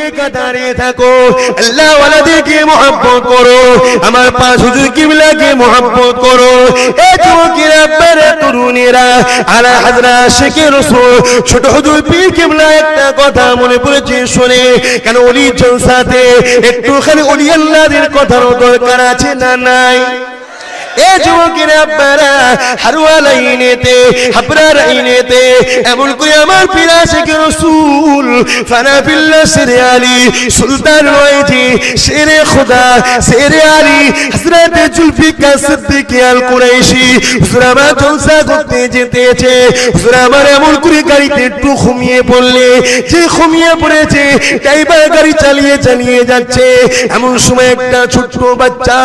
একা দাঁড়িয়ে থাকো, আল্লাহ ওয়ালাদেরকে মহব্বত করো, আমার পাঁচ হুজুর কিবলাকে মহব্বত করো। এ যুবকেরা, আপনারা তরুণেরা, আলা হযরত আশিকে রাসূল ছোট হুজুর পীর কিবলা একটা কথা মনে পড়েছে শুনে, কেন ওলি জলসাতে একটুখানি ওলি আল্লাহদের কথারও দরকার আছে না নাই? এ যুবকেরা, আপনারা হারওয়াল আইনেতে, হাবরার আইনেতে এমন করে আমার পীর আশিকে রাসূল ফানা বিল্লাহ শেরে আলী সুলতান রয়েছে, শেরে খোদা শেরে আলী হযরত জুলফিকার সিদ্দিক আল কুরাইশি হুজুর আমার জলসা করতে যেতেছে। হুজুর আমার এমন করে গাড়িতে একটু ঘুমিয়ে পড়লে, যে ঘুমিয়ে পড়েছে ড্রাইভার গাড়ি চালিয়ে চালিয়ে যাচ্ছে, এমন সময় একটা ছোট্ট বাচ্চা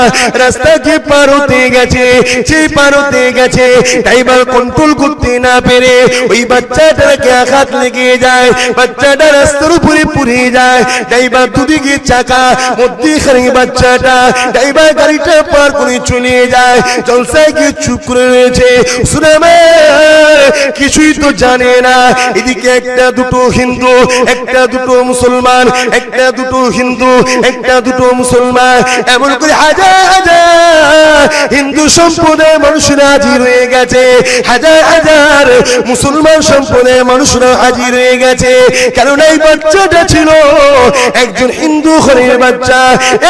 রাস্তাকে পার হতে গেছে, যে পার হতে গেছে ড্রাইভার কন্ট্রোল করতে না পেরে ওই বাচ্চাটাকে আঘাত লেগে যায়, বাচ্চাটা রাস্তার উপরে পড়ে যায়, ড্রাইভার দুদিকে চাকা মধ্যখানে বাচ্চাটা, ড্রাইভার গাড়িটা পার করে চলে যায়, জলসায় গিয়ে চুপ করে রয়েছে। সুনামে কিছুই তো জানে না, এদিকে একটা দুটো হিন্দু, একটা দুটো মুসলমান, একটা দুটো হিন্দু, একটা দুটো মুসলমান, এমন করে হাজার হাজার হিন্দু সম্প্রদায়ের মানুষরা হাজির হয়ে গেছে, হাজার হাজার মুসলমান সম্প্রদায়ের মানুষরা হাজির হয়ে গেছে। কারণ এই বাচ্চাটা ছিল একজন হিন্দু ঘরের বাচ্চা।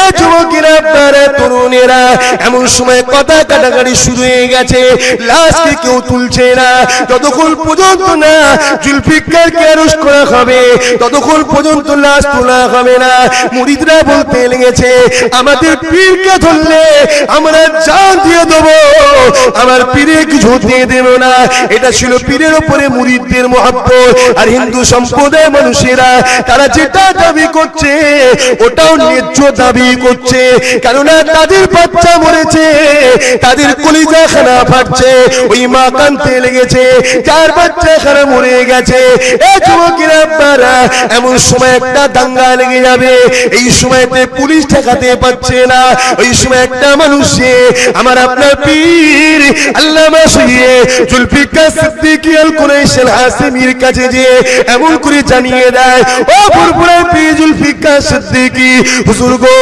এ যুবকেরা, আপনারা তরুণেরা, এমন সময় কথা কাটাকাটি শুরু হয়ে গেছে, লাশকে কেউ তুলছে না, যতক্ষণ পর্যন্ত না জুলফিকারকে অ্যারেস্ট করা হবে ততক্ষণ পর্যন্ত লাশ তোলা হবে না। মুরিদরা বলতে লেগেছে, আমাদের পীরকে ধরলে আমরা জান দিয়ে দেবো, আমার পীরে কিছু দিয়ে দেব না। এটা ছিল পীরের উপরে মুরিদদের মহব্বত। আর হিন্দু সম্প্রদায়ের মানুষেরা তারা যেটা দাবি করছে ওটাও ন্যায্য দাবি করছে, কেননা তাদের বাচ্চা মরেছে, তাদের কলিজা খানা ফাটছে, ওই মা কাঁদতে লেগেছে, যার বাচ্চা খানা মরে গেছে। এ যুবকেরা, আপনারা এমন সময় একটা দাঙ্গা লেগে যাবে, এই সময়তে পুলিশ ঠেকাতে পারছে না, ওই সময় একটা মানুষে আমার আপনার পীর আল্লামা শহীদ জুলফিকার সিদ্দিক আল কুরাইশি আল হাসিমির কাছে যে এমন করে জানিয়ে দেয়, ও ফুরফুরা পীর জুলফিকার সিদ্দিকী হুজুর গো,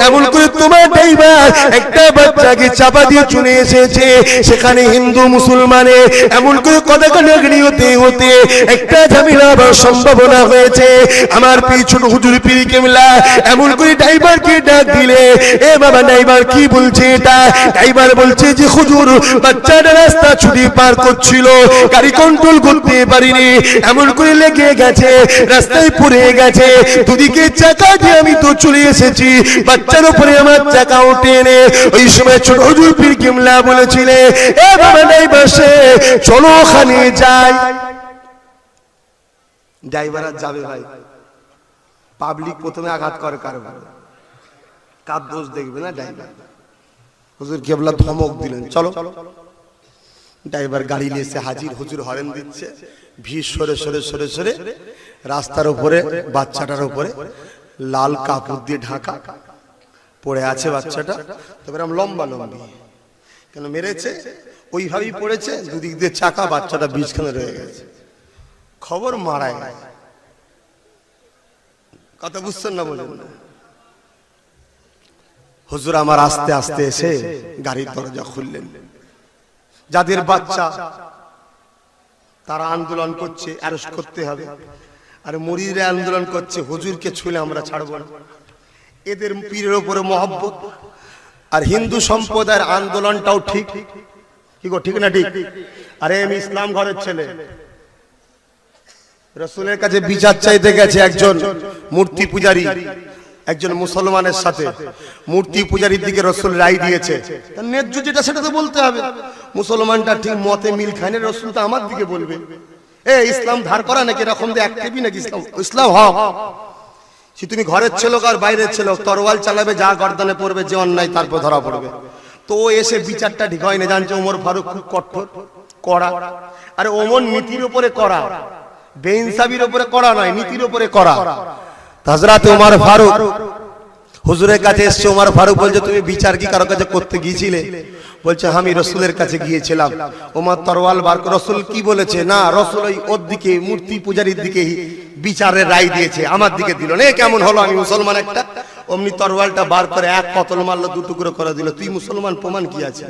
এমন করে তোমার ড্রাইভার একটা বাচ্চাকে চাপা দিয়ে চলে এসেছে, সেখানে হিন্দু মুসলমানে এমন করে কথা কাটাকাটি হতে হতে একটা ঝামেলা হবার সম্ভাবনা হয়েছে। আমার পীর ছোট হুজুর পীর কেবলা এমন করে ড্রাইভারকে ডাক দিলে, এ বাবা ড্রাইভার কি বলছে এটা? ড্রাইভার বলছে যে হুজুর, বাচ্চাটা রাস্তা ছুটি পার করছিল, গাড়ি কন্ট্রোল করতে পারিনি, এমন করে লেগে গেছে, রাস্তায় পড়ে গেছে, দুদিকে চাকা দিয়ে আমি তো চলে এসেছি, বাচ্চার উপরে আমার চাকা উঠে এনে। ওই সময় ছোট হুজুর পীর কেবলা বলেছিলেন, এ বাবা ড্রাইভার সে চলো ওখানে যাই। ড্রাইভার আর যাবে ভাই, পাবলিক প্রথমে আঘাত করে কার দোষ দেখবে না ড্রাইভার। হুজুর কেবলা ধমক দিলেন, চলো। ড্রাইভার গাড়ি নিয়ে এসে হাজির, হুজুর হরেন দিচ্ছে, ভিড় সরে সরে সরে সরে রাস্তার উপরে বাচ্চাটার উপরে লাল কাপড় দিয়ে ঢাকা পড়ে আছে বাচ্চাটা। তবে লম্বা লম্বি, কেন মেরেছে ওইভাবেই পড়েছে, দুদিক দিয়ে চাকা, বাচ্চাটা বীজখানে রয়ে গেছে। খবর মারায় কথা বুঝছেন না বলেন না। হুজুর আমার আস্তে আস্তে এসে গাড়ির দরজা খুললেন। যাদের বাচ্চা তারা আন্দোলন করছে, অ্যারেস্ট করতে হবে, আর মুরিদরা আন্দোলন করছে হুজুরকে ছুঁলে আমরা ছাড়বো না। এদের পীরের উপরে মহব্বত। আর হিন্দু সম্প্রদায়ের আন্দোলনটাও ঠিক, কি গো ঠিক না ঠিক? আরে আমি ইসলাম ঘরের ছেলে, রাসূলের কাছে বিচার চাইতে গেছে একজন মূর্তি পূজারী, একজন মুসলমানের সাথে। মূর্তি পূজারীর দিকে রাসূল রায় দিয়েছে, তার ন্যায্য যেটা সেটা তো বলতে হবে। মুসলমানটা ঠিক মতে মিল খায় না, রাসূল তো আমার দিকে বলবে, এ ইসলাম ধার করা নাকি এরকম দিয়ে একটিভি নাকি ইসলাম? ইসলাম হক। সে তুমি ঘরের ছেলে আর বাইরের ছেলে, তরোয়াল চালাবে, যা গর্দানে পড়বে, যে অন্যায় তারপর ধরা পড়বে। তো এসে বিচারটা ঠিক হয় না, জানছে ওমর ফারুক খুব কঠোর কড়া। আরে ওমর নীতির উপরে কড়া, বেইনসাবির উপরে কড়া নয়, নীতির উপরে কড়া। হযরত ওমর ফারুক হুজুরের কাছে এসছে ওমর ফারুক বলছে তুমি বিচার কি কারো কাছে করতে গিয়েছিলে? বলছে আমি রাসূলের কাছে গিয়েছিলাম। ওমর তরওয়াল বার করে, রাসূল কি বলেছে? না, রাসূল ওর দিকে, মূর্তি পূজারীর দিকে বিচারের রায় দিয়েছে, আমার দিকে দিল না। কেমন হলো, আমি মুসলমান একটা। অমনি তরওয়ালটা বার করে এক কতল মারলো, দু টুকরো করে দিল। তুই মুসলমান, প্রমাণ কি আছে?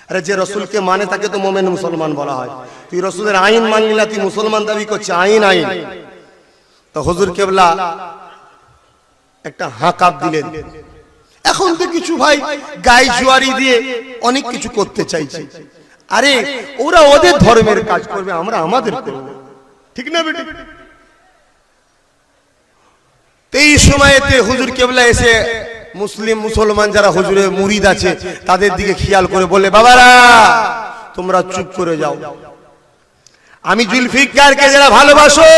আরে যে রাসূলকে মানে তাকে তো মুমিন মুসলমান বলা হয়। তুই রাসূলের আইন মানলি না, তুই মুসলমান দাবি করছিস? আইন আইন। তো হুজুর কেবলা একটা হাঁকাপ দিলেন। এখন তো কিছু ভাই গায়ে জুয়ারি দিয়ে অনেক কিছু করতে চাইছে। আরে ওরা ওদের ধর্মের কাজ করবে, আমরা আমাদের করব, ঠিক না বেটি? এই সময়তে হুজুর কেবলা এসে মুসলিম মুসলমান যারা হুজুরের মুরিদ আছে তাদের দিকে খেয়াল করে বলে, বাবারা তোমরা চুপ করে যাও। আমি জুলফিকারকে যারা ভালোবাসো,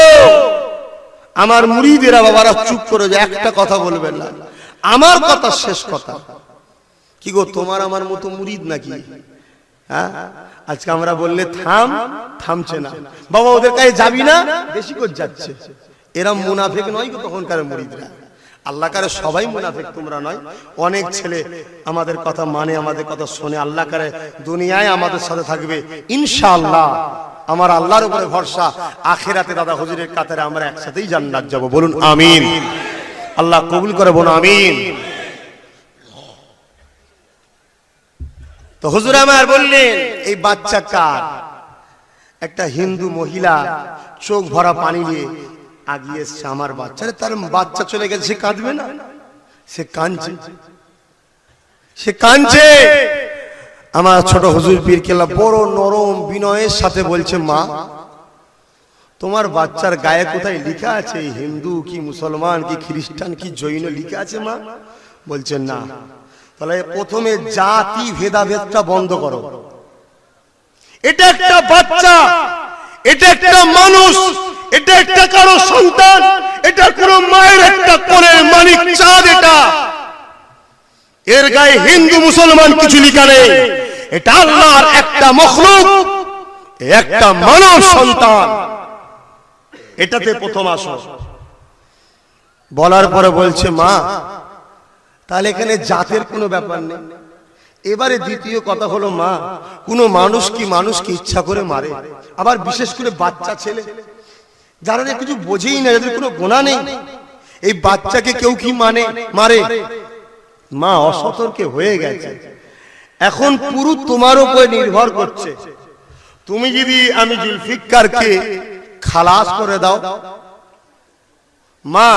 আমার মুরিদেরা বাবারা চুপ করে যাও, একটা কথা বলবেন না, আমার কথা শেষ কথা। কি গো, তোমার আমার মতো মুরিদ নাকি? হ্যাঁ, আজকে আমরা বললে থাম, থামছে না। বাবা ওদের কাছে যাবি না, বেশি করে যাচ্ছে। এরা মুনাফিক নয় গো তখনকার মুরিদরা। আল্লাহ কারে সবাই মুনাফিক তোমরা নয়। অনেক ছেলে আমাদের কথা মানে, আমাদের কথা শোনে। আল্লাহ কারে দুনিয়ায় আমাদের সাথে থাকবে ইনশাআল্লাহ। আমার আল্লাহর উপরে ভরসা, আখিরাতে দাদা হুজুরের কাতারে আমরা একসাথেই জান্নাত যাব। বলুন আমিন। আল্লাহ কবুল করে, বলুন আমিন। তো হুজুর আমার বললেন, এই বাচ্চা কার? একটা হিন্দু মহিলা চোখ ভরা পানি নিয়ে আগিয়ে এসছে। আমার বাচ্চা, তার বাচ্চা চলে গেছে, সে কাঁদবে না? সে কাঁদছে, সে কাঁদছে। আমার ছোট হুজুর পীর কেবলা বড় নরম বিনয়ের সাথে বলছে, মা তোমার বাচ্চার গায়ে কোথায় লেখা আছে হিন্দু কি মুসলমান কি খ্রিস্টান কি জৈন লেখা আছে মা? বলছেন না। তাহলে প্রথমে জাতি ভেদাভেদটা বন্ধ করো। এটা একটা বাচ্চা, এটা একটা মানুষ, এটা একটা কারো সন্তান, এটা কোনো মায়ের একটা কোলের মানিক চাঁদ। এটা এর গায়ে হিন্দু মুসলমান কিছু লেখা নেই। এটা আল্লাহর একটা মখলুক, একটা মানব সন্তান। এটাতে প্রথম আসো। বলার পরে বলছে, মা তাহলে এখানে জাতের কোনো ব্যাপার নেই। এবারে দ্বিতীয় কথা হলো, মা কোনো মানুষ কি মানুষকে ইচ্ছা করে মারে? আবার বিশেষ করে বাচ্চা ছেলে যারা কিছু বোঝেই না, যাদের কোনো গুনাহ নেই, এই বাচ্চাকে কেউ কি মারে? মা অসতর্কে হয়ে গেছে। এখন পুরো তোমার উপরে নির্ভর করছে। তুমি যদি আমি জুলফিকারকে খালাস করে দাও, মা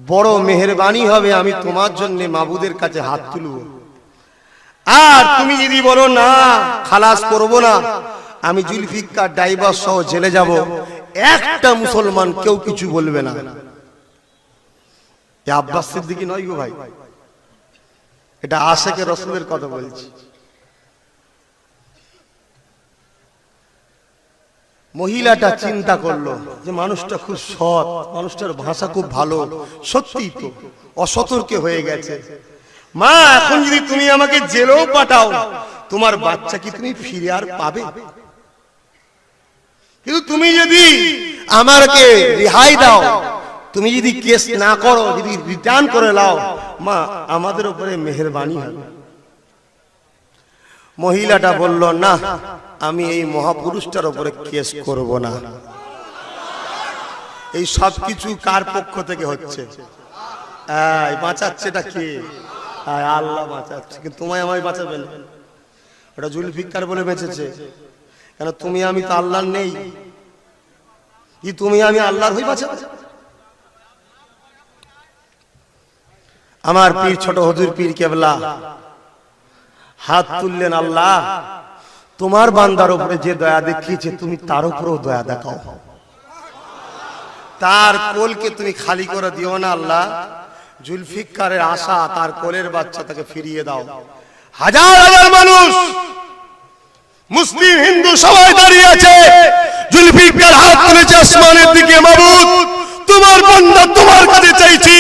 বড় মেহেরবানি হবে, আমি তোমার জন্য মাবুদের কাছে হাত তুলব। আর তুমি যদি বলো না খালাস করব না, আমি জুলফিকার ডাইভার সহ জেলে যাব, একটা মুসলমান কেউ কিছু বলবে না। আব্বাস সিদ্দিকী নয় গো ভাই, এটা আশেকে রাসূলের কথা বলছি। মহিলাটা চিন্তা করলো যে মানুষটা খুব সৎ, মানুষটার ভাষা খুব ভালো, সত্যি তো অসতর্কে হয়ে গেছে। মা এখন যদি তুমি আমাকে জেলেও পাঠাও, তোমার বাচ্চা কি তুমি ফিরে আর পাবে? কিন্তু তুমি যদি আমাকে রেহাই দাও, তুমি যদি কেস না করো, যদি রিটার্ন করে নাও, মা আমাদের উপরে মেহেরবানি হবে। মহিলাটা বলল, না আমি এই মহাপুরুষটার উপরে কেস করব না। এই সব কিছু কার পক্ষ থেকে হচ্ছে? বাঁচাচ্ছেটা কে? আল্লাহ বাঁচাচ্ছে। কিন্তু তোমায় আমায় বাঁচাবেন, ওটা জুলফিকার বলে বেঁচেছে। কেন তুমি আমি তো আল্লাহর নেই, কি তুমি আমি আল্লাহর হই বাঁচাবে? আমার পীর ছোট হুজুর পীর কেবলা হাত তুললেন, আল্লাহ তোমার বান্দার উপরে যে দয়া দেখিয়েছে তুমি তার উপরেও দয়া দেখাও। তার কোলকে তুমি খালি করে দিও না আল্লাহ। জুলফিকারের আশা, তার কোলের বাচ্চা তাকে ফিরিয়ে দাও। হাজার হাজার মানুষ, মুসলিম হিন্দু সবাই দাঁড়িয়ে আছে। জুলফিকার হাত তুলেছে আসমানের দিকে, মাবুদ তোমার বান্দা তোমার কাছে চাইছি,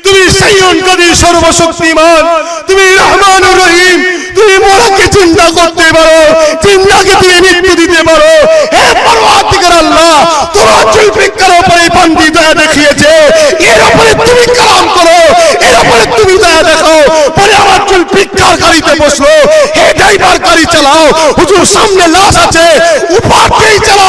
তুমি সাইয়্যুন কাদির সর্বশক্তিমান, তুমি রহমানুর রহিম, তুমি মরাকে চিন্তা করতে পারো, জিন্দাকে তুমি মৃত্যু দিতে পারো। হে পরওয়ারদিগার আল্লাহ, তোমার জুলফিকারের উপরে বান্দি দয়া দেখিয়েছে, এর উপরে তুমি কালাম করো, ভিক্ষার গাড়িতে বসলো, হে ড্রাইভার গাড়ি চালাও, হুজুর সামনে লাশ আছে উপর দিয়েই চালাও।